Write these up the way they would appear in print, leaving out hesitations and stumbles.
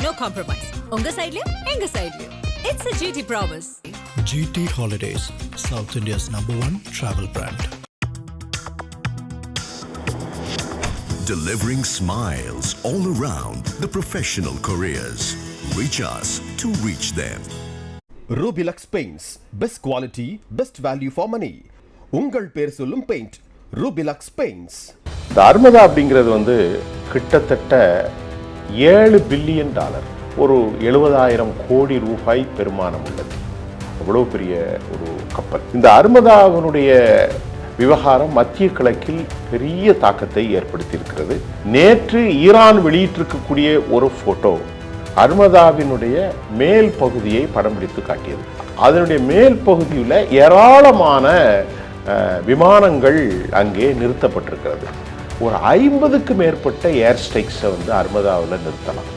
No compromise. உங்க சைடுலயும் எங்க சைடுலயும். It's a GT promise. GT Holidays, South India's #1 travel brand. Delivering smiles all around the professional careers. Reach us to reach them. Rubilux Paints. Best quality, best value for money. உங்கள் பேர் சொல்லும் paint Rubilux Paints. இந்த அர்மதா அப்படிங்கிறது கிட்டத்தட்ட $7 billion, ஒரு 70,000 கோடி ரூபாய் பெருமானம் உள்ளது. அவ்வளோ பெரிய ஒரு கப்பல். இந்த அர்மதாவினுடைய விவகாரம் மத்திய கிழக்கில் பெரிய தாக்கத்தை ஏற்படுத்தி இருக்கிறது. நேற்று ஈரான் வெளியிட்டிருக்கக்கூடிய ஒரு போட்டோ அர்மதாவினுடைய மேல் பகுதியை படம் பிடித்து காட்டியது. அதனுடைய மேல் பகுதியில் ஏராளமான விமானங்கள் அங்கே நிறுத்தப்பட்டிருக்கிறது. ஒரு 50க்கு மேற்பட்ட ஏர் ஸ்ட்ரைக்ஸை அர்மதாவில் நிறுத்தலாம்.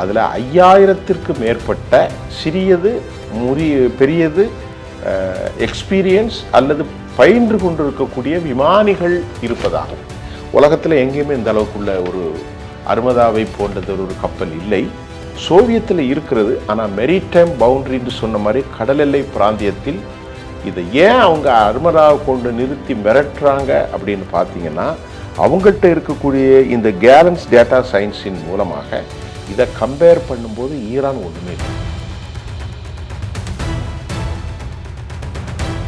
அதில் 5000த்திற்கு மேற்பட்ட சிறியது பெரியது எக்ஸ்பீரியன்ஸ் அல்லது பயின்று கொண்டிருக்கக்கூடிய விமானிகள் இருப்பதாகும். உலகத்தில் எங்கேயுமே இந்த அளவுக்குள்ள ஒரு அர்மதாவை போன்றது ஒரு கப்பல் இல்லை. சோவியத்தில் இருக்கிறது. ஆனால் மெரிடைம் பவுண்டரின்னு சொன்ன மாதிரி கடல் எல்லை பிராந்தியத்தில் இதை ஏன் அவங்க அர்மதாவை கொண்டு நிறுத்தி மிரட்டுறாங்க அப்படின்னு பார்த்தீங்கன்னா, அவங்கள்ட்ட இருக்கக்கூடிய இந்த கேலன்ஸ் டேட்டா சயின்ஸின் மூலமாக இதை கம்பேர் பண்ணும்போது ஈரான் ஒன்றுமே இல்லை.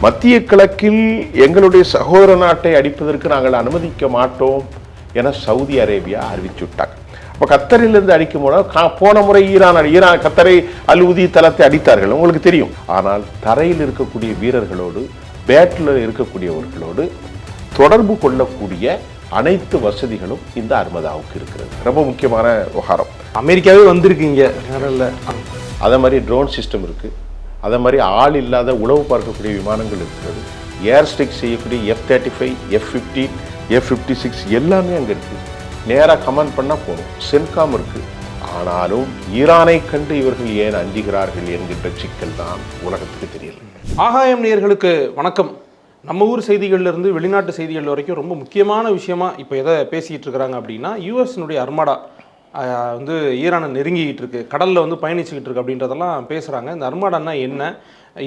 மத்திய கிழக்கில் எங்களுடைய சகோதர நாட்டை அடிப்பதற்கு நாங்கள் அனுமதிக்க மாட்டோம் என சவுதி அரேபியா அறிவிச்சுட்டாங்க. இப்போ கத்தரிலிருந்து அடிக்கும் போது போன முறை ஈரான் கத்தரை அல்-உதி தளத்தை அடித்தார்கள், உங்களுக்கு தெரியும். ஆனால் தரையில் இருக்கக்கூடிய வீரர்களோடு பேட்டில் இருக்கக்கூடியவர்களோடு தொடர்பு கொள்ளக்கூடிய அனைத்து வசதிகளும் இந்த அர்மதாவுக்கு இருக்கிறது. ரொம்ப முக்கியமான விவகாரம். அமெரிக்காவே வந்திருக்கீங்க. அதே மாதிரி ட்ரோன் சிஸ்டம் இருக்குது. அதே மாதிரி ஆள் இல்லாத உளவு பார்க்கக்கூடிய விமானங்கள் இருக்கிறது. ஏர் ஸ்ட்ரைக் செய்யக்கூடிய F-35, F-15, F-56 எல்லாமே அங்கே இருக்குது. நேராக கமெண்ட் பண்ணால் போகணும். சென்காம் இருக்குது. ஆனாலும் ஈரானை கண்டு இவர்கள் ஏன் அஞ்சுகிறார்கள் என்கின்ற சிக்கல் தான் உலகத்துக்கு தெரியல. ஆகாயம் நேயர்களுக்கு வணக்கம். நம்ம ஊர் செய்திகள்லேருந்து வெளிநாட்டு செய்திகள் வரைக்கும் ரொம்ப முக்கியமான விஷயமா இப்போ எதை பேசிகிட்டு இருக்கிறாங்க அப்படின்னா, யூஎஸ்னுடைய அர்மடா ஈரானை நெருங்கிக்கிட்டு இருக்கு, கடலில் பயணிச்சுக்கிட்டு இருக்கு அப்படின்றதெல்லாம் பேசுகிறாங்க. இந்த அர்மடான்னா என்ன,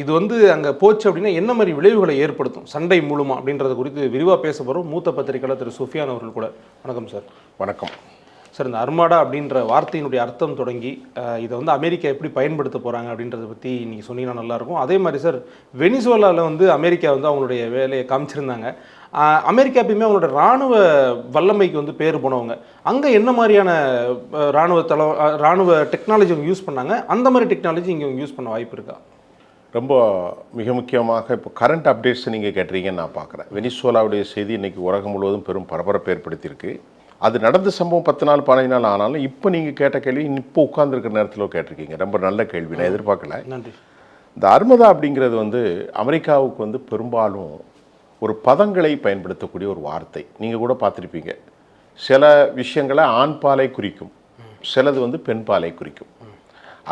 இது அங்கே போச்சு அப்படின்னா என்ன மாதிரி விளைவுகளை ஏற்படுத்தும் சண்டை மூலமாக அப்படின்றத குறித்து விரிவாக பேச போகிறோம். மூத்த பத்திரிகையாளர் திரு சுஃபியான் அவர்கள் கூட. வணக்கம் சார். வணக்கம் சார். இந்த அர்மடா அப்படின்ற வார்த்தையினுடைய அர்த்தம் தொடங்கி இதை அமெரிக்கா எப்படி பயன்படுத்த போகிறாங்க அப்படின்றத பற்றி நீங்கள் சொன்னீங்கன்னா நல்லாயிருக்கும். அதே மாதிரி சார், வெனிசுவேலாவில் அமெரிக்கா அவங்களுடைய வேலையை காமிச்சிருந்தாங்க. அமெரிக்கா எப்பயுமே அவங்களோட இராணுவ வல்லமைக்கு பேர் போனவங்க. அங்கே என்ன மாதிரியான இராணுவ டெக்னாலஜி அவங்க யூஸ் பண்ணாங்க, அந்த மாதிரி டெக்னாலஜி இங்கே யூஸ் பண்ண வாய்ப்பு இருக்கா? ரொம்ப மிக முக்கியமாக இப்போ கரண்ட் அப்டேட்ஸ் நீங்கள் கேட்டிருக்கீங்கன்னு நான் பார்க்குறேன். வெனிசுவேலாவுடைய செய்தி இன்றைக்கி உலகம் முழுவதும் பெரும் பரபரப்பு ஏற்படுத்தியிருக்கு. அது நடந்த சம்பவம் 10 நாள் 15 நாள் ஆனாலும் இப்போ நீங்கள் கேட்ட கேள்வி இப்போ உட்கார்ந்துருக்கிற நேரத்தில் கேட்டிருக்கீங்க. ரொம்ப நல்ல கேள்வி, நான் எதிர்பார்க்கல. நன்றி. இந்த அர்மதா அப்படிங்கிறது அமெரிக்காவுக்கு பெரும்பாலும் ஒரு பதங்களை பயன்படுத்தக்கூடிய ஒரு வார்த்தை. நீங்கள் கூட பார்த்துருப்பீங்க. சில விஷயங்களை ஆண் பாலை குறிக்கும், சிலது பெண் பாலை குறிக்கும்.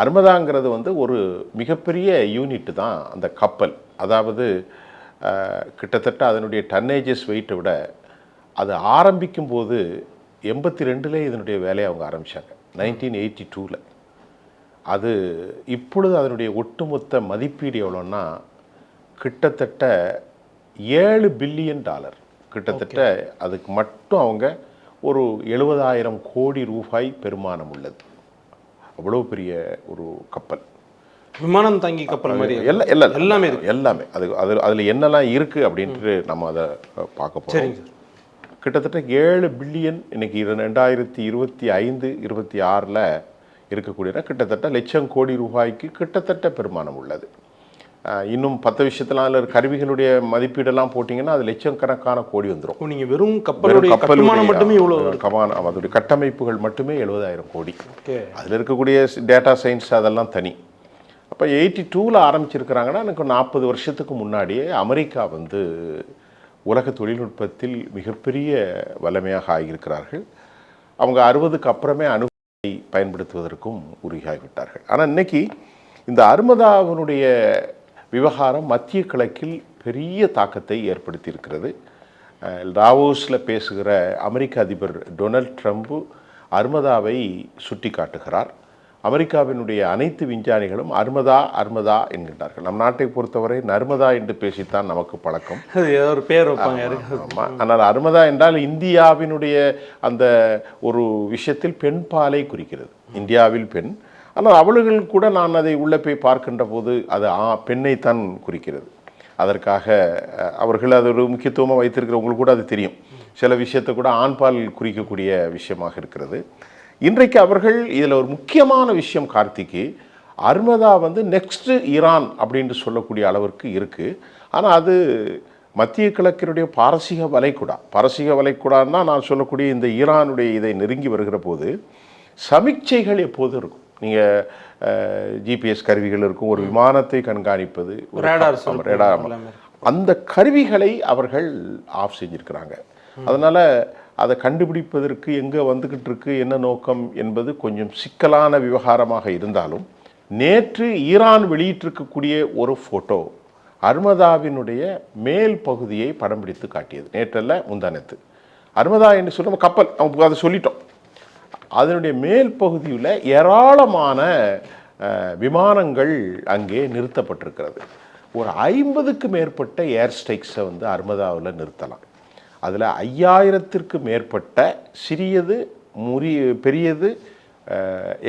அர்மதாங்கிறது ஒரு மிகப்பெரிய யூனிட் தான் அந்த கப்பல். அதாவது கிட்டத்தட்ட அதனுடைய டன்னேஜஸ் வெயிட்டை விட அது ஆரம்பிக்கும் போது 82லே இதனுடைய வேலையை அவங்க ஆரம்பித்தாங்க, 1982. அது இப்பொழுது அதனுடைய ஒட்டுமொத்த மதிப்பீடு எவ்வளோன்னா கிட்டத்தட்ட $7 பில்லியன். கிட்டத்தட்ட அதுக்கு மட்டும் அவங்க ஒரு 70,000 கோடி ரூபாய் பெருமானம் உள்ளது. அவ்வளோ பெரிய ஒரு கப்பல், விமானம் தாங்கி கப்பல் மாதிரி எல்லாமே அதில் என்னெல்லாம் இருக்குது அப்படின்ட்டு நம்ம அதை பார்க்க போகிறோம். கிட்டத்தட்ட 7 பில்லியன் இன்னைக்கு 2025, 26 இருக்கக்கூடிய கிட்டத்தட்ட லட்சம் கோடி ரூபாய்க்கு கிட்டத்தட்ட பெருமானம் உள்ளது. இன்னும் 10 விஷயத்துல அதில் கருவிகளுடைய மதிப்பீடெல்லாம் போட்டிங்கன்னா அது லட்சக்கணக்கான கோடி வந்துடும். நீங்கள் வெறும் கப்பல் மட்டுமே இவ்வளோ அதோடைய கட்டமைப்புகள் மட்டுமே 70,000 கோடி. அதில் இருக்கக்கூடிய டேட்டா சயின்ஸ் அதெல்லாம் தனி. அப்போ 82ல் ஆரம்பிச்சிருக்கிறாங்கன்னா எனக்கு 40 வருஷத்துக்கு முன்னாடியே அமெரிக்கா உலக தொழில்நுட்பத்தில் மிகப்பெரிய வல்லமையாக ஆகியிருக்கிறார்கள். அவங்க 60க்கு அப்புறமே அணுகுமுறை பயன்படுத்துவதற்கும் உறுதியாகிவிட்டார்கள். ஆனால் இன்னைக்கு இந்த அர்மதாவினுடைய விவகாரம் மத்திய கிழக்கில் பெரிய தாக்கத்தை ஏற்படுத்தி இருக்கிறது. டாவோஸில் பேசுகிற அமெரிக்க அதிபர் டொனால்ட் ட்ரம்ப் அர்மதாவை சுட்டி காட்டுகிறார். அமெரிக்காவினுடைய அனைத்து விஞ்ஞானிகளும் அர்மதா அர்மதா என்கின்றார்கள். நம் நாட்டை பொறுத்தவரை நர்மதா என்று பேசித்தான் நமக்கு பழக்கம். ஒரு பேர் வைப்பாங்க. ஆனால் அர்மதா என்றால் இந்தியாவினுடைய அந்த ஒரு விஷயத்தில் பெண் பாலை குறிக்கிறது, இந்தியாவில் பெண். ஆனால் அவர்கள் கூட நான் அதை உள்ளே போய் பார்க்கின்ற போது அது பெண்ணைத்தான் குறிக்கிறது. அதற்காக அவர்கள் அது ஒரு முக்கியத்துவமாக வைத்திருக்கிறவங்களுக்கு கூட அது தெரியும். சில விஷயத்தை கூட ஆண்பால் குறிக்கக்கூடிய விஷயமாக இருக்கிறது. இன்றைக்கு அவர்கள் இதில் ஒரு முக்கியமான விஷயம் கார்த்திக்கு, அர்மதா வந்து நெக்ஸ்ட்டு ஈரான் அப்படின்ட்டு சொல்லக்கூடிய அளவிற்கு இருக்குது. ஆனால் அது மத்திய கிழக்கினுடைய பாரசீக வளைகுடான்னா நான் சொல்லக்கூடிய இந்த ஈரானுடைய இதை நெருங்கி வருகிற போது சமிக்சைகள் எப்போதும் இருக்கும். நீங்கள் ஜிபிஎஸ் கருவிகள் இருக்கும், ஒரு விமானத்தை கண்காணிப்பது, ரேடார், அந்த கருவிகளை அவர்கள் ஆஃப் செஞ்சுருக்கிறாங்க. அதனால் அதை கண்டுபிடிப்பதற்கு எங்கே வந்துக்கிட்டு இருக்கு, என்ன நோக்கம் என்பது கொஞ்சம் சிக்கலான விவகாரமாக இருந்தாலும், நேற்று ஈரான் வெளியிட்டிருக்கக்கூடிய ஒரு ஃபோட்டோ அர்மதாவினுடைய மேல் பகுதியை படம் பிடித்து காட்டியது. நேற்றல்ல முந்தானத்து. அர்மதா என்று சொல்ல கப்பல், அவங்க அதை சொல்லிட்டோம். அதனுடைய மேல் பகுதியில் ஏராளமான விமானங்கள் அங்கே நிறுத்தப்பட்டிருக்கிறது. ஒரு 50க்கு மேற்பட்ட ஏர் ஸ்ட்ரைக்ஸை வந்து அர்மதாவில் நிறுத்தலாம். அதில் 5000த்திற்கு மேற்பட்ட சிறியது பெரியது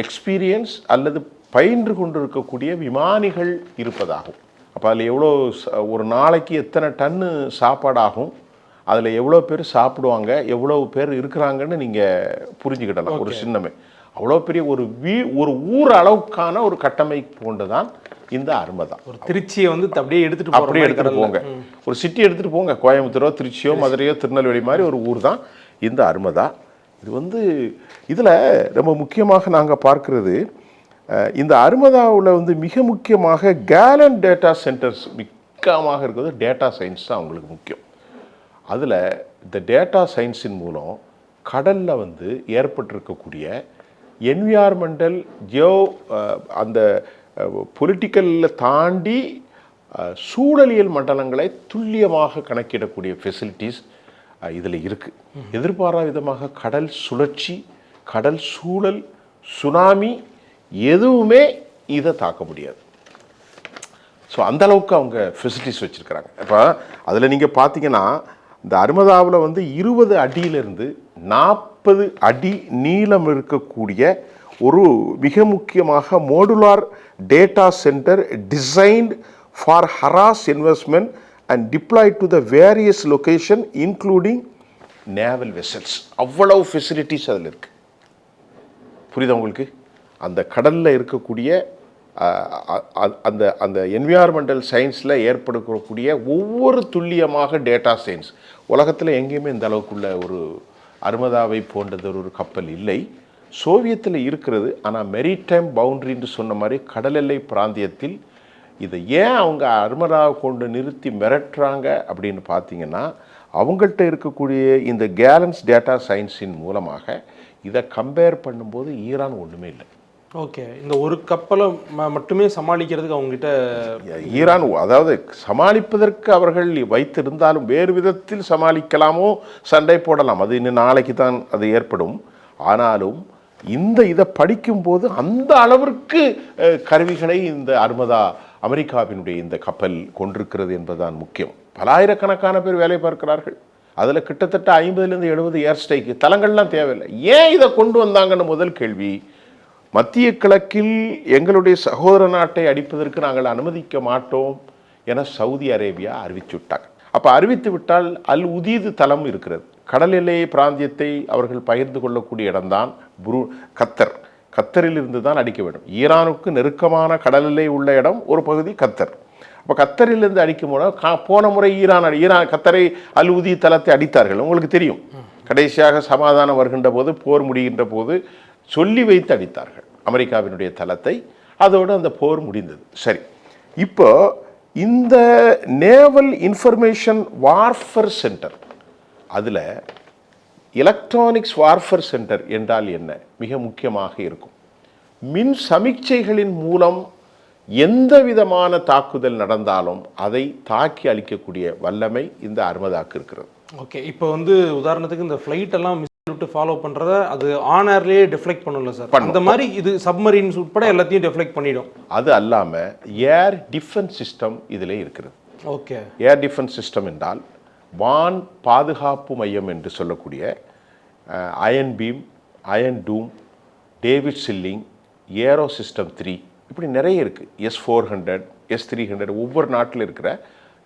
எக்ஸ்பீரியன்ஸ் அல்லது பயின்று கொண்டிருக்கக்கூடிய விமானிகள் இருப்பதாகும். அப்போ அதில் எவ்வளோ ஒரு நாளைக்கு எத்தனை டன்னு சாப்பாடாகும், அதில் எவ்வளோ பேர் சாப்பிடுவாங்க, எவ்வளோ பேர் இருக்கிறாங்கன்னு நீங்கள் புரிஞ்சுக்கிடலாம். ஒரு சின்னமே அவ்வளோ பெரிய ஒரு ஊர் அளவுக்கான ஒரு கட்டமைப்பு கொண்டு தான் இந்த அர்மதா. ஒரு திருச்சியை வந்து அப்படியே எடுத்துகிட்டு போங்க, ஒரு சிட்டி எடுத்துகிட்டு போங்க, கோயம்புத்தூரோ திருச்சியோ மதுரையோ திருநெல்வேலி மாதிரி ஒரு ஊர் தான் இந்த அர்மதா. இது வந்து இதில் ரொம்ப முக்கியமாக நாங்கள் பார்க்குறது, இந்த அர்மதாவில் வந்து மிக முக்கியமாக கேலன் டேட்டா சென்டர்ஸ் மிக்கமாக இருக்கிறது டேட்டா சயின்ஸ் தான் அவங்களுக்கு முக்கியம். அதில் இந்த டேட்டா சயின்ஸின் மூலம் கடலில் வந்து ஏற்பட்டிருக்கக்கூடிய என்வியார்மெண்டல் அந்த பொலிட்டிக்கலில் தாண்டி சூழலியல் மண்டலங்களை துல்லியமாக கணக்கிடக்கூடிய ஃபெசிலிட்டிஸ் இதில் இருக்குது. எதிர்பாராத விதமாக கடல் சுழற்சி, கடல் சூழல், சுனாமி எதுவுமே இதை தாக்க முடியாது. ஸோ அந்தளவுக்கு அவங்க ஃபெசிலிட்டிஸ் வச்சுருக்கிறாங்க. இப்போ அதில் நீங்கள் பார்த்தீங்கன்னா இந்த அர்மதாவில் வந்து 20 அடியிலிருந்து 40 அடி நீளம் இருக்கக்கூடிய ஒரு மிக முக்கியமாக modular data centre designed for harsh investment and deployed to the various location including naval vessels. அவ்வளவு ஃபெசிலிட்டிஸ் அதில் இருக்குது. புரியுதா உங்களுக்கு? அந்த கடலில் இருக்கக்கூடிய அந்த அந்த என்வியார்மெண்டல் சயின்ஸில் ஏற்படக்கூடிய ஒவ்வொரு துல்லியமாக டேட்டா சயின்ஸ் உலகத்தில் எங்கேயுமே இந்த அளவுக்குள்ள ஒரு அர்மதாவை போன்றது ஒரு கப்பல் இல்லை. சோவியத்தில் இருக்கிறது. ஆனால் மெரிடைம் பவுண்ட்ரின்னு சொன்ன மாதிரி கடல் எல்லை பிராந்தியத்தில் இதை ஏன் அவங்க அர்மதாவை கொண்டு நிறுத்தி மிரட்டுறாங்க அப்படின்னு பார்த்தீங்கன்னா, அவங்கள்ட்ட இருக்கக்கூடிய இந்த கேலன்ஸ் டேட்டா சயின்ஸின் மூலமாக இதை கம்பேர் பண்ணும்போது ஈரான் ஒன்றுமே இல்லை. ஓகே, இந்த ஒரு கப்பலை மட்டுமே சமாளிக்கிறதுக்கு அவங்ககிட்ட ஈரான், அதாவது சமாளிப்பதற்கு அவர்கள் வைத்திருந்தாலும் வேறு விதத்தில் சமாளிக்கலாமோ, சண்டை போடலாம், அது இன்னும் நாளைக்கு தான் அது ஏற்படும். ஆனாலும் இதை படிக்கும்போது அந்த அளவிற்கு கருவிகளை இந்த அர்மதா அமெரிக்காவினுடைய இந்த கப்பல் கொண்டிருக்கிறது என்பதுதான் முக்கியம். பலாயிரக்கணக்கான பேர் வேலை பார்க்கிறார்கள். அதில் கிட்டத்தட்ட 50லேருந்து 70 ஏர் ஸ்ட்ரைக்கு தளங்கள்லாம் தேவையில்லை. ஏன் இதை கொண்டு வந்தாங்கன்னு முதல் கேள்வி. மத்திய கிழக்கில் எங்களுடைய சகோதர நாட்டை அடிப்பதற்கு நாங்கள் அனுமதிக்க மாட்டோம் என சவுதி அரேபியா அறிவிச்சுவிட்டாங்க. அப்போ அறிவித்து விட்டால் அல் உதீது தளம் இருக்கிறது. கடல் எல்லை பிராந்தியத்தை அவர்கள் பகிர்ந்து கொள்ளக்கூடிய இடம்தான் கத்தரில் இருந்து தான் அடிக்க வேண்டும். ஈரானுக்கு நெருக்கமான கடல் எல்லை உள்ள இடம் ஒரு பகுதி கத்தர். அப்போ கத்தரிலிருந்து அடிக்கும் போது போன முறை கத்தரை அல் உதி தளத்தை அடித்தார்கள். உங்களுக்கு தெரியும், கடைசியாக சமாதானம் வருகின்ற போது, போர் முடிகின்ற போது சொல்லி வைத்து அடித்தார்கள் அமெரிக்காவினுடைய தளத்தை. அதோடு அந்த போர் முடிந்தது. சரி, இப்போ இந்த நேவல் இன்ஃபர்மேஷன் வார்ஃபர் சென்டர், அதில் எலக்ட்ரானிக்ஸ் வார்ஃபர் சென்டர் என்றால் என்ன மிக முக்கியமாக இருக்கும். மின் சமிக்சைகளின் மூலம் எந்த விதமான தாக்குதல் நடந்தாலும் அதை தாக்கி அளிக்கக்கூடிய வல்லமை இந்த அர்மதாக்கு இருக்கிறது. ஓகே, இப்போ உதாரணத்துக்கு இந்த ஃப்ளைட் எல்லாம் விட்டு ஃபாலோ பண்றத அது ஆன் ஏர்லயே டிஃப்ளெக்ட் பண்ணும்ல சார், அந்த மாதிரி இது சப்மரீன்ஸ் உட்பட எல்லாத்தையும் டிஃப்ளெக்ட் பண்ணிடும். அது அல்லாமல் ஏர் டிஃபென்ஸ் சிஸ்டம் இதில் இருக்கிறது. ஓகே, ஏர் டிஃபென்ஸ் சிஸ்டம் என்றால் வான் பாதுகாப்பு மையம் என்று சொல்லக்கூடிய அயன் பீம், அயன் டூம், டேவிட் சில்லிங், ஏரோ சிஸ்டம் 3 இப்படி நிறைய இருக்குது. S-400, S-300 ஒவ்வொரு நாட்டில் இருக்கிற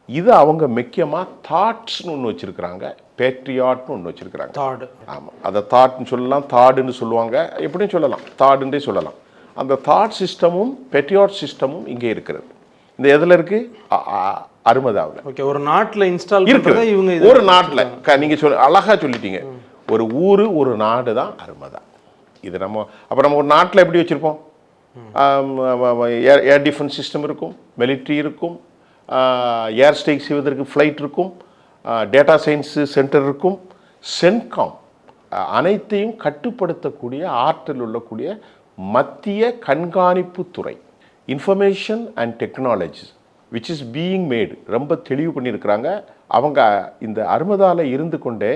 இது அவங்க முக்கியமாக தாட்ஸ்னு ஒன்று வச்சுருக்கிறாங்க, பேட்ரியாட்னு ஒன்று வச்சுருக்கிறாங்க. தாட், ஆமாம், அதை தாட்னு சொல்லலாம், தாடுன்னு சொல்லுவாங்க, எப்படியும் சொல்லலாம், தாடுன்றே சொல்லலாம். அந்த தாட் சிஸ்டமும் பேட்ரியாட் சிஸ்டமும் இங்கே இருக்கிறது. இந்த எதில் இருக்குது? அருமதாவில். ஓகே, ஒரு நாட்டில் இன்ஸ்டால் இருக்கிறது. இவங்க ஒரு நாட்டில் நீங்கள் அழகாக சொல்லிட்டீங்க, ஒரு ஊர் ஒரு நாடு தான் அருமதா. இது நம்ம அப்போ நம்ம ஒரு நாட்டில் எப்படி வச்சுருப்போம்? ஏர் டிஃபென்ஸ் சிஸ்டம் இருக்கும், மிலிட்ரி இருக்கும், ஏர் ஸ்ட்ரைக் செய்வதற்கு ஃப்ளைட் இருக்கும், டேட்டா சயின்ஸ் சென்டர் இருக்கும், சென்காம் அனைத்தையும் கட்டுப்படுத்தக்கூடிய ஆற்றல் உள்ளக்கூடிய மத்திய கண்காணிப்பு துறை, information and technology which is being made ரொம்ப தெளிவு பண்ணியிருக்கிறாங்க. அவங்க இந்த அருமதாவில் இருந்து கொண்டே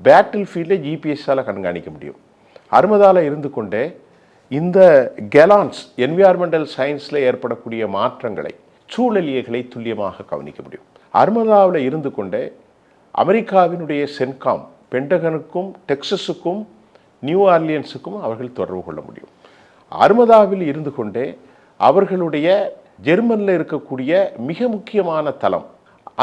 பேட்டில் ஃபீல்டில் ஜிபிஎஸ்ஸால் கண்காணிக்க முடியும். அருமதாவில் இருந்து கொண்டே இந்த கெலான்ஸ் என்விரான்மெண்டல் சயின்ஸில் ஏற்படக்கூடிய மாற்றங்களை, சூழலியல்களை துல்லியமாக கவனிக்க முடியும். அருமதாவில் இருந்து கொண்டே அமெரிக்காவினுடைய சென்காம் பென்டகனுக்கும் டெக்சஸுக்கும் நியூ ஆர்லியன்ஸுக்கும் அவர்கள் தொடர்பு கொள்ள முடியும். அருமதாவில் இருந்து கொண்டே அவர்களுடைய ஜெர்மனில் இருக்கக்கூடிய மிக முக்கியமான தளம்,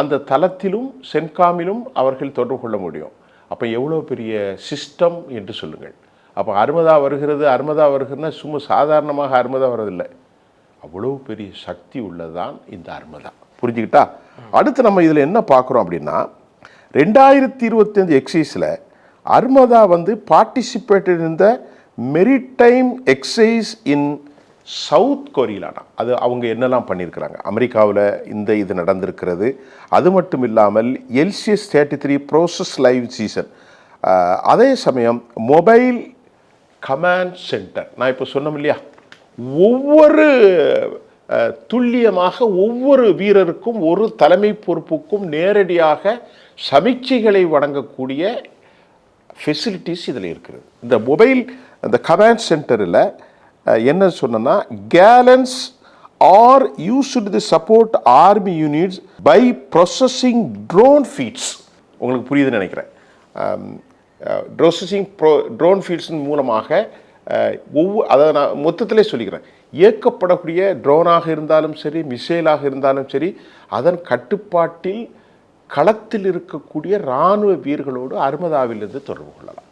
அந்த தளத்திலும் சென்காமிலும் அவர்கள் தொடர்பு கொள்ள முடியும். அப்போ எவ்வளோ பெரிய சிஸ்டம் என்று சொல்லுங்கள். அப்போ அருமதா வருகிறதுனா சும்மா சாதாரணமாக அருமதா வரதில்லை, அவ்வளோ பெரிய சக்தி உள்ளதுதான் இந்த அருமதா. புரிஞ்சுக்கிட்டா? அடுத்து நம்ம இதில் என்ன பார்க்குறோம் அப்படின்னா, 2025 எக்ஸைஸில் Armada participated in the maritime exercise in South கொரியானா. அது அவங்க என்னெல்லாம் பண்ணியிருக்கிறாங்க, அமெரிக்காவில் இது நடந்திருக்கிறது. அது மட்டும் இல்லாமல் LCS 33 ப்ரோசஸ் லைவ் சீசன், அதே சமயம் மொபைல் கமாண்ட் சென்டர். நான் இப்போ சொன்னோம் இல்லையா, ஒவ்வொரு துல்லியமாக ஒவ்வொரு வீரருக்கும் ஒரு தலைமை பொறுப்புக்கும் நேரடியாக சமீட்சைகளை வழங்கக்கூடிய ஃபெசிலிட்டிஸ் இதில் இருக்கிறது. இந்த மொபைல் அந்த கமாண்ட் சென்டரில் என்ன சொன்னா, gallons are used the support army units by processing drone feeds. உங்களுக்கு புரியுதுன்னு நினைக்கிறேன். ட்ரோன் ஃபீட்ஸின் மூலமாக அதை நான் மொத்தத்திலே சொல்லிக்கிறேன், இயக்கப்படக்கூடிய ட்ரோனாக இருந்தாலும் சரி, மிசைலாக இருந்தாலும் சரி, அதன் கட்டுப்பாட்டில் களத்தில் இருக்கக்கூடிய இராணுவ வீரர்களோடு அருமதாவிலிருந்து தொடர்பு கொள்ளலாம்.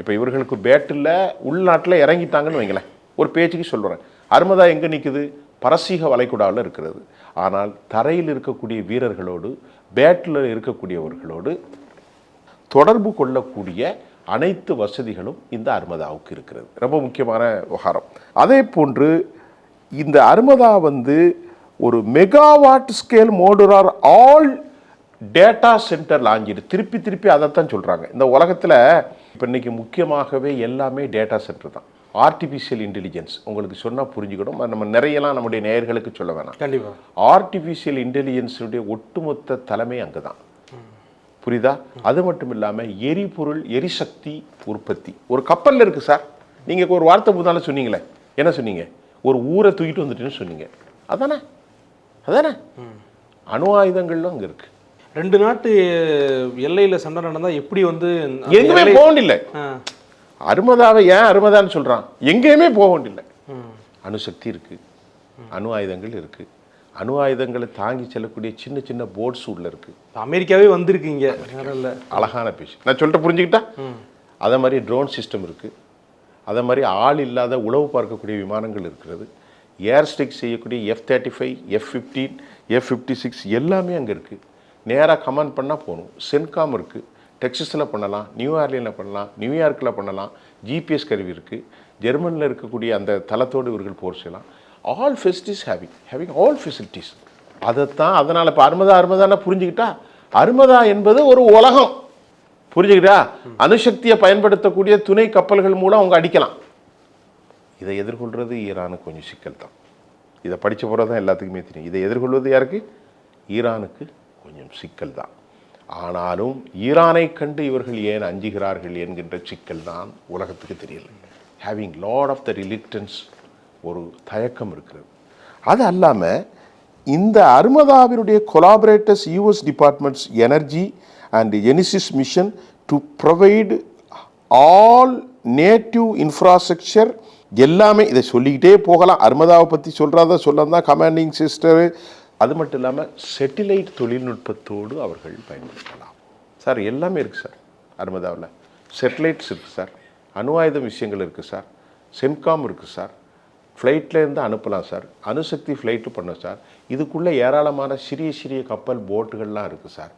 இப்போ இவர்களுக்கு பேட்டில் உள்நாட்டில் இறங்கிட்டாங்கன்னு வைங்களேன், ஒரு பேச்சுக்கு சொல்கிறேன், அருமதா எங்கே நிற்குது? பரசீக வளைகுடாவில் இருக்கிறது. ஆனால் தரையில் இருக்கக்கூடிய வீரர்களோடு, பேட்டில் இருக்கக்கூடியவர்களோடு தொடர்பு கொள்ளக்கூடிய அனைத்து வசதிகளும் இந்த அருமதாவுக்கு இருக்கிறது. ரொம்ப முக்கியமான விவகாரம். அதே போன்று இந்த அருமதா ஒரு megawatt scale modular all data centre launched. திருப்பி அதைத்தான் சொல்கிறாங்க. இந்த உலகத்தில் இப்போ இன்றைக்கி முக்கியமாகவே எல்லாமே டேட்டா சென்டர் தான். ஆர்டிஃபிஷியல் இன்டெலிஜென்ஸ் உங்களுக்கு சொன்னால் புரிஞ்சுக்கணும், நம்ம நிறையலாம் நம்முடைய நேயர்களுக்கு சொல்ல வேணாம். கண்டிப்பாக ஆர்டிஃபிஷியல் இன்டெலிஜென்ஸுடைய ஒட்டுமொத்த தலைமை அங்கே தான். புரியுதா? அது மட்டும் இல்லாமல் எரிபொருள், எரிசக்தி உற்பத்தி. ஒரு கப்பலில் இருக்குது சார். நீங்கள் ஒரு வார்த்தை முன்னால சொன்னீங்களே, என்ன சொன்னீங்க? ஒரு ஊரை தூக்கிட்டு வந்துட்டுன்னு சொன்னீங்க. அதானே அணு ஆயுதங்களும் அங்கே இருக்குது. ரெண்டு நாட்டு எல்லையில் சண்டை நடந்தால் எப்படி எங்கேயுமே போக வேண்டியில்லை. அருமதாவை ஏன் அருமதான்னு சொல்கிறான்? எங்கேயுமே போக வேண்டியில்லை. அணுசக்தி இருக்குது, அணு ஆயுதங்கள் இருக்குது, அணு ஆயுதங்களை தாங்கி செல்லக்கூடிய சின்ன சின்ன போட்ஸ் உள்ள இருக்குது. அமெரிக்காவே வந்திருக்கீங்க, அழகான பேச்சு. நான் சொல்லிட்டு புரிஞ்சுக்கிட்டா? அதே மாதிரி ட்ரோன் சிஸ்டம் இருக்குது, அதே மாதிரி ஆள் இல்லாத உளவு பார்க்கக்கூடிய விமானங்கள் இருக்கிறது, ஏர் ஸ்ட்ரைக் செய்யக்கூடிய F-35, F-15, F-56 எல்லாமே அங்கே இருக்குது. நேராக கமாண்ட் பண்ணால் போகணும். சென்காம் இருக்குது, டெக்ஸஸில் பண்ணலாம், நியூ ஆர்லியனில் பண்ணலாம், நியூயார்க்கில் பண்ணலாம், GPS கருவி இருக்குது, ஜெர்மனியில் இருக்கக்கூடிய அந்த தளத்தோடு இவர்கள் போர் செய்யலாம். All facilities having all facilities. அதைத்தான் அதனால் இப்போ அருமதான புரிஞ்சுக்கிட்டா, அருமதா என்பது ஒரு உலகம். புரிஞ்சுக்கிட்டா? அணுசக்தியை பயன்படுத்தக்கூடிய துணை கப்பல்கள் மூலம் அவங்க அடிக்கலாம். இதை எதிர்கொள்வது ஈரானுக்கு கொஞ்சம் சிக்கல் தான். இதை படித்த போகிறது தான் எல்லாத்துக்குமே தெரியும். இதை எதிர்கொள்வது யாருக்கு? ஈரானுக்கு கொஞ்சம் சிக்கல் தான். ஆனாலும் ஈரானை கண்டு இவர்கள் ஏன் அஞ்சுகிறார்கள் என்கின்ற சிக்கல் தான் உலகத்துக்கு தெரியல. Having lot of the reluctance, ஒரு தயக்கம் இருக்கிறது. அது அல்லாமல் இந்த அர்மதாவினுடைய collaborators US departments energy and Genesis mission to provide all native infrastructure எல்லாமே, இதை சொல்லிக்கிட்டே போகலாம். அர்மதாவை பற்றி சொல்லதான் கமாண்டிங் சிஸ்டரு, அது மட்டும் இல்லாமல் செட்டிலைட் தொழில்நுட்பத்தோடு அவர்கள் பயன்படுத்தலாம். சார் எல்லாமே இருக்குது சார் அர்மதாவில். செட்டிலைட்ஸ் இருக்குது சார், அணு ஆயுதம் விஷயங்கள் இருக்குது சார், செம்காம் இருக்குது சார், ஃப்ளைட்லேருந்து அனுப்பலாம் சார், அணுசக்தி ஃப்ளைட்டு பண்ணோம் சார். இதுக்குள்ளே ஏராளமான சிறிய சிறிய கப்பல் போட்டுகள்லாம் இருக்குது சார்.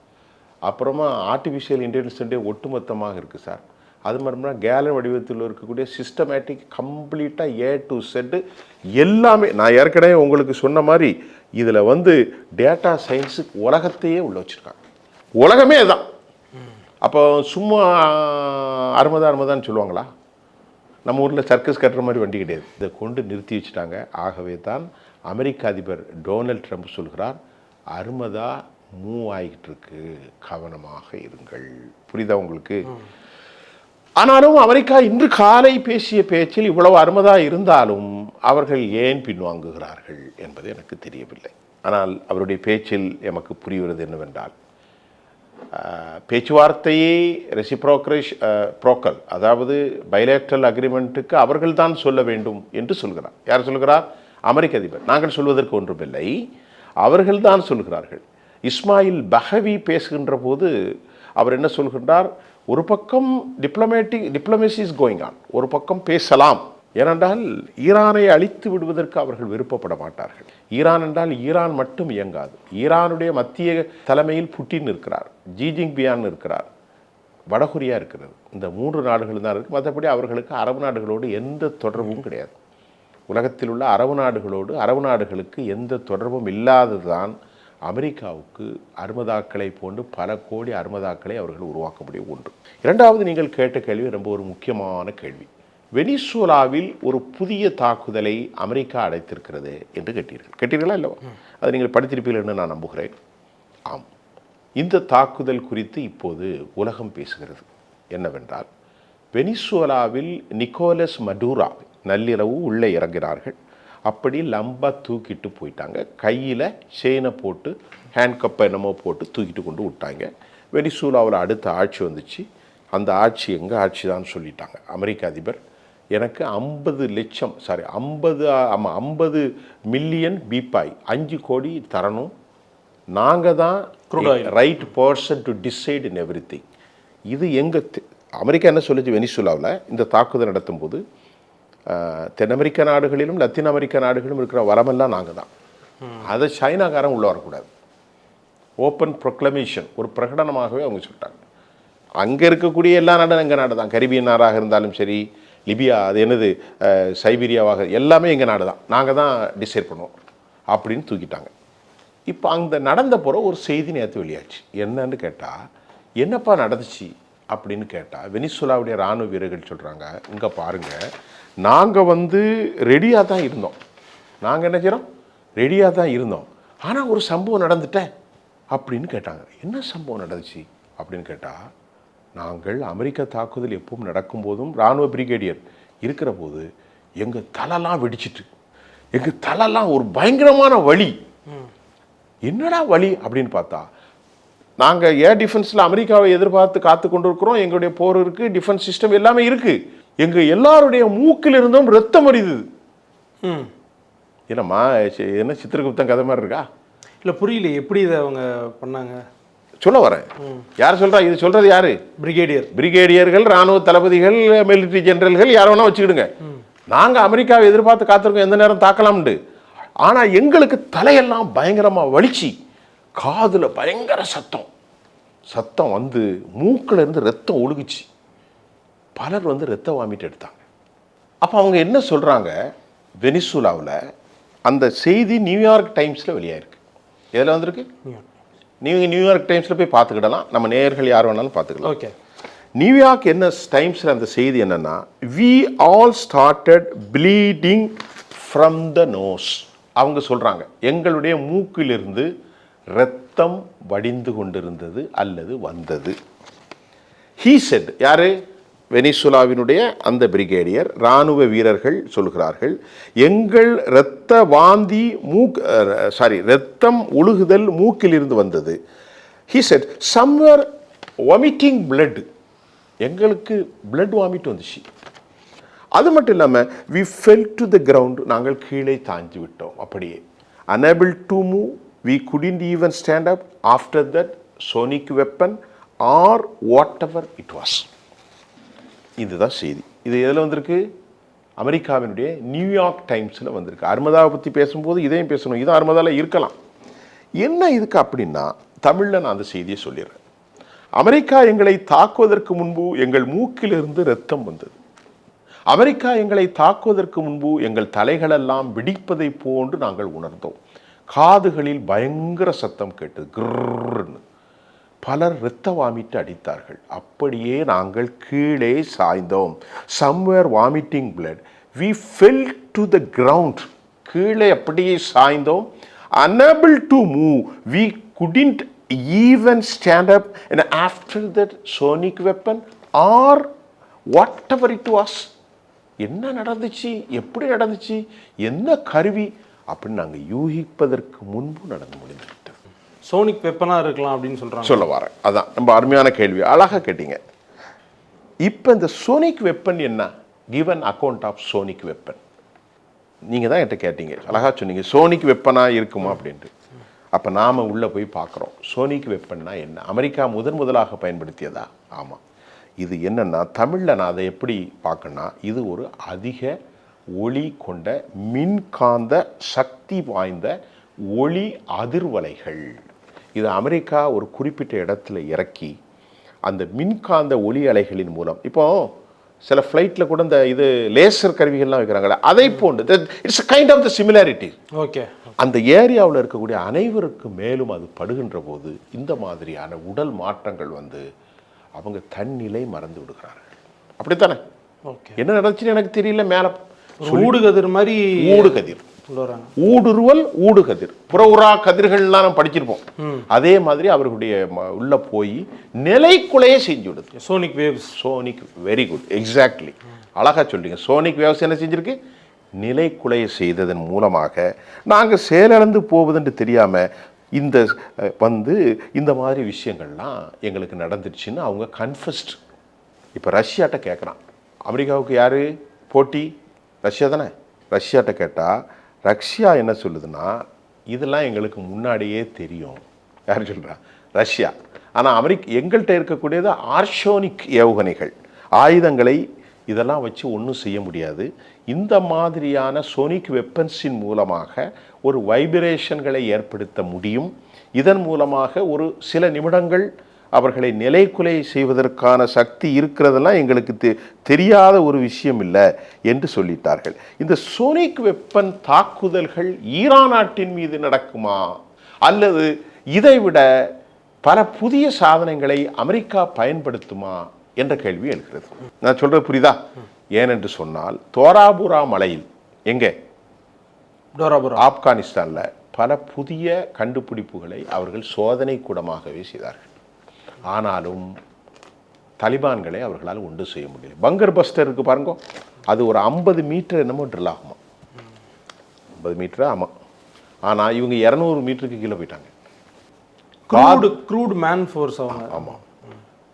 அப்புறமா ஆர்டிஃபிஷியல் இன்டெலிஜென்ஸே ஒட்டுமொத்தமாக இருக்குது சார். அது மாதிரினா கேலன் வடிவத்தில் இருக்கக்கூடிய சிஸ்டமேட்டிக் கம்ப்ளீட்டாக ஏ டு செட்டு எல்லாமே. நான் ஏற்கனவே உங்களுக்கு சொன்ன மாதிரி இதில் டேட்டா சயின்ஸுக்கு உலகத்தையே உள்ள வச்சுருக்காங்க. உலகமே தான். அப்போ சும்மா அருமதான்னு சொல்லுவாங்களா? நம்ம ஊரில் சர்க்கஸ் கட்டுற மாதிரி வண்டி கிடையாது. இதை கொண்டு நிறுத்தி வச்சுட்டாங்க. ஆகவே தான் அமெரிக்க அதிபர் டொனால்ட் ட்ரம்ப் சொல்கிறார், அருமதா மூவ் ஆகிட்டு இருக்கு, கவனமாக இருங்கள். புரியுதா உங்களுக்கு? ஆனாலும் அமெரிக்கா இன்று காலை பேசிய பேச்சில் இவ்வளவு அருமதா இருந்தாலும் அவர்கள் ஏன் பின்வாங்குகிறார்கள் என்பது எனக்கு தெரியவில்லை. ஆனால் அவருடைய பேச்சில் எமக்கு புரிவது என்னவென்றால், பேச்சுவார்த்தையை ரெசிப்ரோக்கல், அதாவது பைலேட்ரல் அக்ரிமெண்ட்டுக்கு அவர்கள் தான் சொல்ல வேண்டும் என்று சொல்கிறார். யார் சொல்கிறார்? அமெரிக்க அதிபர். நாங்கள் சொல்வதற்கு ஒன்றுமில்லை, அவர்கள் தான் சொல்கிறார்கள். இஸ்மாயில் பஹவி பேசுகின்ற போது அவர் என்ன சொல்கின்றார்? ஒரு பக்கம் டிப்ளமேசி இஸ் கோயிங் ஆன், ஒரு பக்கம் பேசலாம். ஏனென்றால் ஈரானை அழித்து விடுவதற்கு அவர்கள் விருப்பப்பட மாட்டார்கள். ஈரான் என்றால் ஈரான் மட்டும் இயங்காது. ஈரானுடைய மத்திய தலைமையில் புட்டின் இருக்கிறார், ஜி ஜின்பிங் இருக்கிறார், வடகொரியா இருக்கிறது. இந்த 3 நாடுகள் தான் இருக்குது. மற்றபடி அவர்களுக்கு அரபு நாடுகளோடு எந்த தொடர்பும் கிடையாது. உலகத்தில் உள்ள அரபு நாடுகளுக்கு எந்த தொடர்பும் இல்லாதது தான் அமெரிக்காவுக்கு அர்மதாக்களை போன்று பல கோடி அர்மதாக்களை அவர்கள் உருவாக்க முடியும். ஒன்று. இரண்டாவது, நீங்கள் கேட்ட கேள்வி ரொம்ப ஒரு முக்கியமான கேள்வி. வெனிசுலாவில் ஒரு புதிய தாக்குதலை அமெரிக்கா அடைத்திருக்கிறது என்று கேட்டீர்களா இல்லவா? அதை நீங்கள் படித்திருப்பீர்கள் என்று நான் நம்புகிறேன். ஆம், இந்த தாக்குதல் குறித்து இப்போது உலகம் பேசுகிறது. என்னவென்றால், வெனிசுலாவில் நிக்கோலஸ் மடூரோ நள்ளிரவு உள்ளே இறங்கினார்கள். அப்படி லம்பா தூக்கிட்டு போயிட்டாங்க. கையில் செயினை போட்டு ஹேண்ட்கப்பை என்னமோ போட்டு தூக்கிட்டு கொண்டு விட்டாங்க. வெனிசுலாவில் அடுத்த ஆட்சி வந்துச்சு. அந்த ஆட்சி எங்கள் ஆட்சி தான் சொல்லிட்டாங்க. அமெரிக்க அதிபர் எனக்கு 50 மில்லியன் பீப்பாய் 5 கோடி தரணும், நாங்கள் தான் right person to decide in every thing. இது எங்கள் அமெரிக்கா என்ன சொல்லிச்சு? வெனிசுலாவில் இந்த தாக்குதல் நடத்தும் போது தென் அமெரிக்க நாடுகளிலும் லத்தீன் அமெரிக்க நாடுகளிலும் இருக்கிற வரமெல்லாம் நாங்கள் தான், அதை சைனாக்காரன் உள்ளே வரக்கூடாது. ஓப்பன் ப்ரொக்ளமேஷன், ஒரு பிரகடனமாகவே அவங்க சொல்லிட்டாங்க. அங்கே இருக்கக்கூடிய எல்லா நாடும் எங்கள் நாடு தான். கரிபியன் நாடாக இருந்தாலும் சரி, லிபியா, அது என்னது சைபீரியாவாக, எல்லாமே எங்கள் நாடு தான், நாங்கள் தான் டிசைட் பண்ணுவோம் அப்படின்னு தூக்கிட்டாங்க. இப்போ அந்த நடந்த பிறகு ஒரு செய்தி நேற்று வெளியாச்சு. என்னன்னு கேட்டால், என்னப்பா நடந்துச்சு அப்படின்னு கேட்டால், வெனிசுலாவுடைய இராணுவ வீரர்கள் சொல்கிறாங்க, இங்கே பாருங்கள், நாங்கள் ரெடியாக தான் இருந்தோம், நாங்கள் என்ன செய்கிறோம், ரெடியாக தான் இருந்தோம், ஆனால் ஒரு சம்பவம் நடந்துட்டேன் அப்படின்னு கேட்டாங்க. என்ன சம்பவம் நடந்துச்சு அப்படின்னு கேட்டால், நாங்கள் அமெரிக்க தாக்குதல் எப்பவும் நடக்கும்போதும் இராணுவ பிரிகேடியர் இருக்கிற போது எங்கள் தலைலாம் வெடிச்சிட்டு, எங்கள் தலைலாம் ஒரு பயங்கரமான வலி. என்னடா வலி அப்படின்னு பார்த்தா, நாங்கள் ஏர் டிஃபென்ஸில் அமெரிக்காவை எதிர்பார்த்து காத்து கொண்டு இருக்கிறோம், எங்களுடைய போர் இருக்குது, டிஃபென்ஸ் சிஸ்டம் எல்லாமே இருக்குது, எங்கள் எல்லாருடைய மூக்கில் இருந்தும் ரத்தம் வருது. என்னம்மா என்ன சித்திரகுப்தன் கதை மாதிரி இருக்கா? இல்லை புரியல, எப்படி இதை அவங்க பண்ணாங்க சொல்ல வரேன். யார் சொல்கிறா? இது சொல்கிறது யார்? பிரிகேடியர்கள், இராணுவ தளபதிகள், மிலிட்ரி ஜெனரல்கள், யாரை வேணா வச்சுக்கிடுங்க. நாங்கள் அமெரிக்காவை எதிர்பார்த்து காத்திருக்கோம் எந்த நேரம் தாக்கலாம்னு. ஆனால் எங்களுக்கு தலையெல்லாம் பயங்கரமாக வலிச்சு, காதில் பயங்கர சத்தம் மூக்கில் இருந்து ரத்தம் ஒழுகுச்சு. பலர் ரத்த வாமிட்டு எடுத்தாங்க. அப்போ அவங்க என்ன சொல்கிறாங்க, வெனிசுலாவில் அந்த செய்தி நியூயார்க் டைம்ஸில் வெளியாயிருக்கு. எதில் வந்திருக்கு? நியூயார்க் டைம்ஸில் போய் பார்த்துக்கிடலாம், நம்ம நேயர்கள் யார் வேணாலும் பார்த்துக்கலாம். ஓகே. நியூயார்க் என்ன டைம்ஸில் அந்த செய்தி என்னென்னா, we all started bleeding from the nose. அவங்க சொல்கிறாங்க, எங்களுடைய மூக்கிலிருந்து இரத்த இரத்தம் வடிந்து கொண்டிருந்தது அல்லது வந்தது. ஹீ செட், யாரு? வெனிசுலாவினுடைய அந்த பிரிகேடியர், இராணுவ வீரர்கள் சொல்கிறார்கள், எங்கள் இரத்த வாந்தி இரத்தம் ஒழுகுதல் மூக்கில் இருந்து வந்தது. He said somewhere vomiting blood, எங்களுக்கு பிளட் வாமிட் வந்துச்சு. அது மட்டும் இல்லாமல் we fell to the ground, நாங்கள் கீழே தாங்கி விட்டோம் அப்படியே. unable to move, we couldn't even stand up after that sonic weapon or whatever it was. இதுதான் செய்தி. இது எதில் வந்திருக்கு? அமெரிக்காவினுடைய நியூயார்க் டைம்ஸில் வந்திருக்கு. அர்மதாவை பற்றி பேசும்போது இதையும் பேசணும், இதுவும் அர்மதாவில் இருக்கலாம். என்ன இதுக்கு அப்படின்னா, தமிழில் நான் அந்த செய்தியை சொல்லிடுறேன். அமெரிக்கா எங்களை தாக்குவதற்கு முன்பு எங்கள் மூக்கிலிருந்து இரத்தம் வந்தது. அமெரிக்கா எங்களை தாக்குவதற்கு முன்பு எங்கள் தலைகளெல்லாம் வெடிப்பதை போன்று நாங்கள் உணர்ந்தோம். காதுகளில் பயங்கர சத்தம் கேட்டது, கிர்ன்னு. பலர் இரத்த வாமிட்டு அடித்தார்கள். அப்படியே நாங்கள் கீழே சாய்ந்தோம். Somewhere vomiting blood, we fell to the ground, கீழே அப்படியே சாய்ந்தோம். unable to move, we couldn't even stand up, and after that sonic weapon or whatever it was. என்ன நடந்துச்சு, எப்படி நடந்துச்சு, என்ன கருவி அப்படின்னு நாங்கள் யூகிப்பதற்கு முன்பு நடந்து முடிந்துவிட்டது. சோனிக் வெப்பனாக இருக்கலாம் அப்படின்னு சொல்ல வரேன். அதான் ரொம்ப அருமையான கேள்வி, அழகாக கேட்டீங்க. இப்போ இந்த சோனிக் வெப்பன் என்ன? Given account of sonic weapon. நீங்கள் தான் என்கிட்ட கேட்டீங்க, அழகாக சொன்னீங்க சோனிக் வெப்பனாக இருக்குமா அப்படின்ட்டு. அப்போ நாம் உள்ளே போய் பார்க்குறோம், சோனிக் வெப்பன்னா என்ன? அமெரிக்கா முதலாக பயன்படுத்தியதா? ஆமாம். இது என்னென்னா, தமிழில் நான் அதை எப்படி பார்க்கணுன்னா, இது ஒரு அதிக ஒளி கொண்ட மின்காந்த சக்தி வாய்ந்த ஒளி அதிர்வலைகள். இது அமெரிக்கா ஒரு குறிப்பிட்ட இடத்துல இறக்கி அந்த மின்காந்த ஒளி அலைகளின் மூலம், இப்போ சில ஃப்ளைட்டில் கூட இந்த இது லேசர் கருவிகள்லாம் வைக்கிறாங்களே, அதை போன்று it's kind of the similarity. Okay. அந்த ஏரியாவில் இருக்கக்கூடிய அனைவருக்கு மேலும் அது படுகின்ற போது இந்த மாதிரியான உடல் மாற்றங்கள் வந்து அவங்க தன்னிலை மறந்து விடுகிறார்கள். அப்படித்தானே? ஓகே. என்ன நடந்துச்சுன்னு எனக்கு தெரியல. மேலே ஊடுகதிர் மாதிரி, ஊடுகதிர், ஊடுருவல், ஊடுகதிர், புற உரா கதிர்கள்லாம் நம்ம படிச்சிருப்போம். அதே மாதிரி அவர்களுடைய உள்ள போய் நிலைக்குலையே செஞ்சு விடுது. Sonic waves. Sonic, very good, exactly, அழகா சொல்றீங்க. சோனிக் வேவ்ஸ் என்ன செஞ்சிருக்கு? நிலைக்குலைய செய்ததன் மூலமாக நாங்கள் செயலிழந்து போவதுன்னு தெரியாம இந்த இந்த மாதிரி விஷயங்கள்லாம் எங்களுக்கு நடந்துருச்சுன்னு அவங்க கன்ஃபஸ்ட். இப்போ ரஷ்யாட்ட கேட்குறான், அமெரிக்காவுக்கு யார் போட்டி? ரஷ்யா தானே. ரஷ்யாட்ட கேட்டால் ரஷ்யா என்ன சொல்லுதுன்னா, இதெல்லாம் எங்களுக்கு முன்னாடியே தெரியும். யார் சொல்கிறா? ரஷ்யா. ஆனால் எங்கள்கிட்ட இருக்கக்கூடியது ஆர்ஷோனிக் ஏவுகணைகள், ஆயுதங்களை இதெல்லாம் வச்சு ஒன்றும் செய்ய முடியாது. இந்த மாதிரியான சோனிக் வெப்பன்ஸின் மூலமாக ஒரு வைப்ரேஷன்களை ஏற்படுத்த முடியும். இதன் மூலமாக ஒரு சில நிமிடங்கள் அவர்களை நிலைக்குலை செய்வதற்கான சக்தி இருக்கிறதெல்லாம் எங்களுக்கு தெரியாத ஒரு விஷயம் இல்லை என்று சொல்லிட்டார்கள். இந்த சோனிக் வெப்பன் தாக்குதல்கள் ஈரான் நாட்டின் மீது நடக்குமா, அல்லது இதைவிட பல புதிய சாதனங்களை அமெரிக்கா பயன்படுத்துமா என்ற கேள்வி எழுகிறது. நான் சொல்றது புரியுதா? ஏனென்று சொன்னால், தோராபுரா மலையில், எங்கே? ஆப்கானிஸ்தானில் பல புதிய கண்டுபிடிப்புகளை அவர்கள் சோதனை கூடமாகவே செய்தார்கள். ஆனாலும் தலிபான்களை அவர்களால் ஒன்று செய்ய முடியல. பங்கர் பஸ்டர் இருக்கு பாருங்க, அது ஒரு 50 மீட்டர் என்னமோ ட்ரில் ஆகுமா, 50 மீட்டர். ஆமாம். ஆனால் இவங்க 200 மீட்டருக்கு கீழே போயிட்டாங்க. க்ரூட் மேன் ஃபோர்ஸ் அவங்க. ஆமாம்,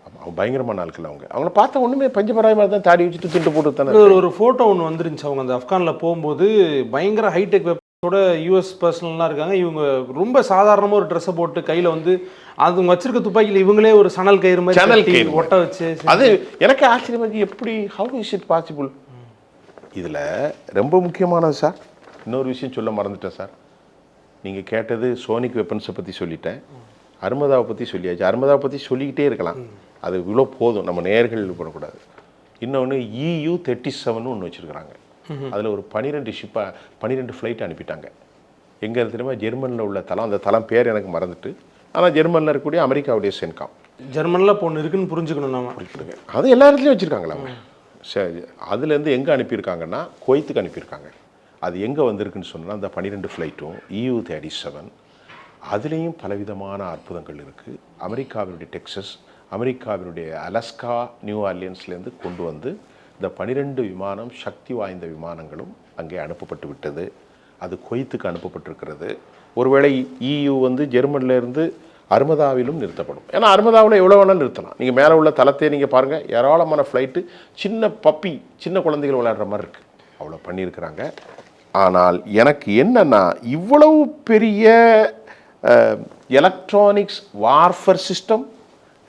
அவங்க பயங்கரமான ஆட்கள். அவங்கள பார்த்தா ஒன்றுமே பஞ்சபராய மாதிரி தான் தாடி வச்சுட்டு திண்டு போட்டு தானே. ஒரு ஃபோட்டோ ஒன்று வந்துருந்துச்சு. அவங்க அந்த ஆப்கானில் போகும்போது பயங்கர ஹைடெக் வெப்பனோட யூஎஸ் பர்சனல்லாம் இருக்காங்க. இவங்க ரொம்ப சாதாரணமாக ஒரு ட்ரெஸ்ஸை போட்டு கையில் அது வச்சிருக்க துப்பாக்கியில் இவங்களே ஒரு சணல் கயிறு மாதிரி ஒட்ட வச்சு, அது எனக்கு ஆச்சரியமாக எப்படி, ஹவு இஸ் இட் பாசிபிள்? இதில் ரொம்ப முக்கியமானது சார், இன்னொரு விஷயம் சொல்ல மறந்துட்டேன் சார். நீங்கள் கேட்டது சோனிக் வெப்பன்ஸை பற்றி சொல்லிட்டேன், அர்மதாவை பற்றி சொல்லியாச்சு. அர்மதாவை பற்றி சொல்லிக்கிட்டே இருக்கலாம், அது இவ்வளோ போதும், நம்ம நேர்கள் இது பண்ணக்கூடாது. இன்னொன்று EU-37 ஒன்று வச்சுருக்கிறாங்க. அதில் ஒரு 12 ஃப்ளைட் அனுப்பிட்டாங்க. எங்கே தெரியுமா? ஜெர்மனியில் உள்ள தளம். அந்த தளம் பேர் எனக்கு மறந்துட்டு, ஆனால் ஜெர்மனில் இருக்கக்கூடிய அமெரிக்காவுடைய சென்காம். ஜெர்மனில் இப்போ ஒன்று இருக்குன்னு புரிஞ்சுக்கணும் நம்ம. அது எல்லா இடத்துலையும் வச்சுருக்காங்களா அவங்க? சரி, அதுலேருந்து எங்கே அனுப்பியிருக்காங்கன்னா குவைத்துக்கு அனுப்பியிருக்காங்க. அது எங்கே வந்திருக்குன்னு சொன்னால், அந்த 12 ஃப்ளைட்டும் EU-37 அதுலேயும் பலவிதமான அற்புதங்கள் இருக்குது. அமெரிக்காவினுடைய டெக்சஸ், அமெரிக்காவினுடைய அலஸ்கா, நியூ ஆர்லியன்ஸ்லேருந்து கொண்டு வந்து இந்த 12 விமானம் சக்தி வாய்ந்த விமானங்களும் அங்கே அனுப்பப்பட்டு விட்டது. அது குவைத்துக்கு அனுப்பப்பட்டிருக்கிறது. ஒருவேளை EU வந்து ஜெர்மனிலேருந்து அர்மதாவிலும் நிறுத்தப்படும். ஏன்னா அர்மதாவில் எவ்வளோ வேணாலும் நிறுத்தலாம். நீங்கள் மேலே உள்ள தளத்தையே நீங்கள் பாருங்கள், ஏராளமான ஃப்ளைட்டு, சின்ன பப்பி, சின்ன குழந்தைகள் விளையாடுற மாதிரி இருக்குது. அவ்வளோ பண்ணியிருக்கிறாங்க. ஆனால் எனக்கு என்னன்னா, இவ்வளவு பெரிய electronics warfare system,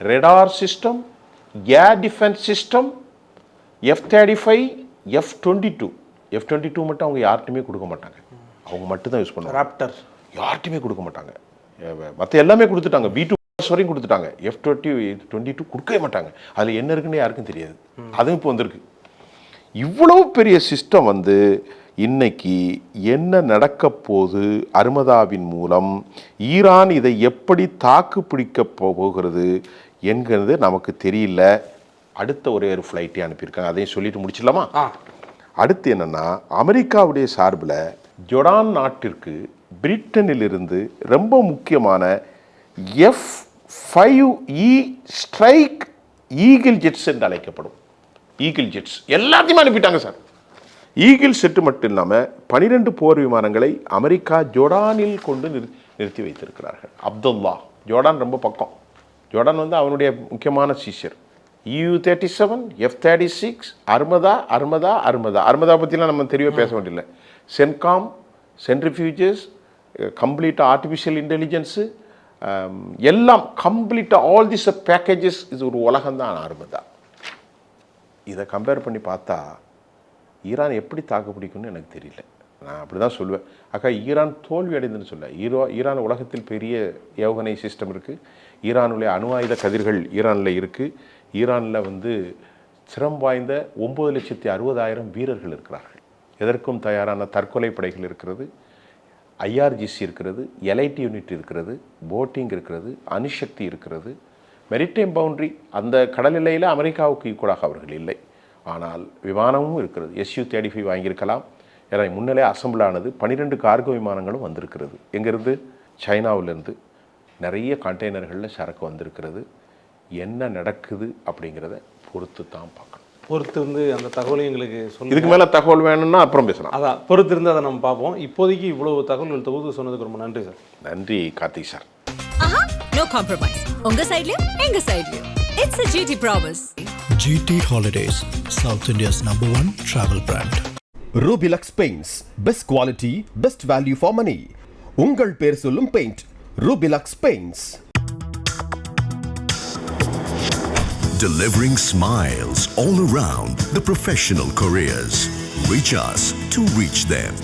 radar system, ஏர் டிஃபென்ஸ் சிஸ்டம், F-35, F-22 மட்டும் அவங்க யார்ட்டுமே கொடுக்க மாட்டாங்க. அவங்க மட்டும் தான் யூஸ் பண்ணுவாங்க. ராப்டர் யார்ட்டுமே கொடுக்க மாட்டாங்க. மற்ற எல்லாமே கொடுத்துட்டாங்க. B2 வரையும் கொடுத்துட்டாங்க. F-22 கொடுக்கவே மாட்டாங்க. அதில் என்ன இருக்குன்னு யாருக்கும் தெரியாது. அதுவும் இப்போ வந்திருக்கு. இவ்வளவு பெரிய சிஸ்டம் வந்து இன்னைக்கு என்ன நடக்க போகுது, அர்மதாவின் மூலம் ஈரான் இதை எப்படி தாக்கு பிடிக்க போகிறது என்கிறது நமக்கு தெரியல. அடுத்த ஒரே ஒரு ஃப்ளைட்டே அனுப்பியிருக்காங்க. அதையும் சொல்லிட்டு முடிச்சிடலாமா? அடுத்து என்னன்னா, அமெரிக்காவுடைய சார்பில் ஜோர்டான் நாட்டிற்கு பிரிட்டனிலிருந்து ரொம்ப முக்கியமான F-5E ஸ்ட்ரைக் ஈகிள் ஜெட்ஸ் என்று அழைக்கப்படும் ஈகிள் ஜெட்ஸ் எல்லாத்தையும் அனுப்பிட்டாங்க சார். ஈகிள் செட்டு மட்டும் இல்லாமல் 12 போர் விமானங்களை அமெரிக்கா ஜோர்டானில் கொண்டு நிறுத்தி வைத்திருக்கிறார்கள். அப்துல்லா, ஜோர்டான் ரொம்ப பக்கம். ஜோர்டான் வந்து அவனுடைய முக்கியமான சீஷர். EU-37, F-36, அர்மதா பற்றிலாம் நம்ம தெரியவே பேச வேண்டியதில்லை. சென்காம், சென்ட்ரிஃபியூஜஸ், கம்ப்ளீட்டாக ஆர்டிஃபிஷியல் இன்டெலிஜென்ஸு, எல்லாம் கம்ப்ளீட்டாக ஆல் திஸ் பேக்கேஜஸ். இது ஒரு உலகம்தான் அர்மதா. இதை கம்பேர் பண்ணி பார்த்தா ஈரான் எப்படி தாக்கு பிடிக்கும்னு எனக்கு தெரியல. நான் அப்படி தான் சொல்லுவேன். ஈரான் தோல்வி அடைந்துன்னு சொல்ல. ஈரான் உலகத்தில் பெரிய ஏவுகணை சிஸ்டம் இருக்குது. ஈரானுடைய அணு ஆயுத கதிர்கள் ஈரானில் இருக்குது. ஈரானில் வந்து சிரம் வாய்ந்த 9,60,000 வீரர்கள் இருக்கிறார்கள். எதற்கும் தயாரான தற்கொலை படைகள் இருக்கிறது, IRGC இருக்கிறது, எலைட் யூனிட் இருக்கிறது, போட்டிங் இருக்கிறது, அணுசக்தி இருக்கிறது, மெரிடைம் பவுண்ட்ரி. அந்த கடல் எல்லையில் அமெரிக்காவுக்கு ஈக்குவலாக அவர்கள் இல்லை. ஆனால் விமானமும் இருக்கிறது. Su-35 வாங்கியிருக்கலாம். ஏன்னா முன்னிலே அசம்பிள் ஆனது 12 கார்கோ விமானங்களும் வந்திருக்கிறது. எங்கேருந்து? சைனாவிலேருந்து நிறைய கண்டெய்னர்களில் சரக்கு வந்திருக்கிறது. என்ன நடக்குது அப்படிங்கிறத பொறுத்து தான் பார்க்கணும். பொறுத்து வந்து அந்த தகவலை எங்களுக்கு சொல்லி, இதுக்கு மேலே தகவல் வேணும்னா அப்புறம் பேசலாம். அதான் பொறுத்து இருந்து அதை நம்ம பார்ப்போம். இப்போதைக்கு இவ்வளவு தகவல்கள் தொகுத்து சொன்னதுக்கு ரொம்ப நன்றி சார். நன்றி கார்த்திக் சார். No compromise. உங்க சைடுலயும் எங்க சைடுலயும். It's a GT promise. GT Holidays, South India's #1 travel brand. Rubilux Paints, best quality, best value for money. உங்கள் பேர் சொல்லும் paint, Rubilux Paints. Delivering smiles all around, the professional careers. Reach us to reach them.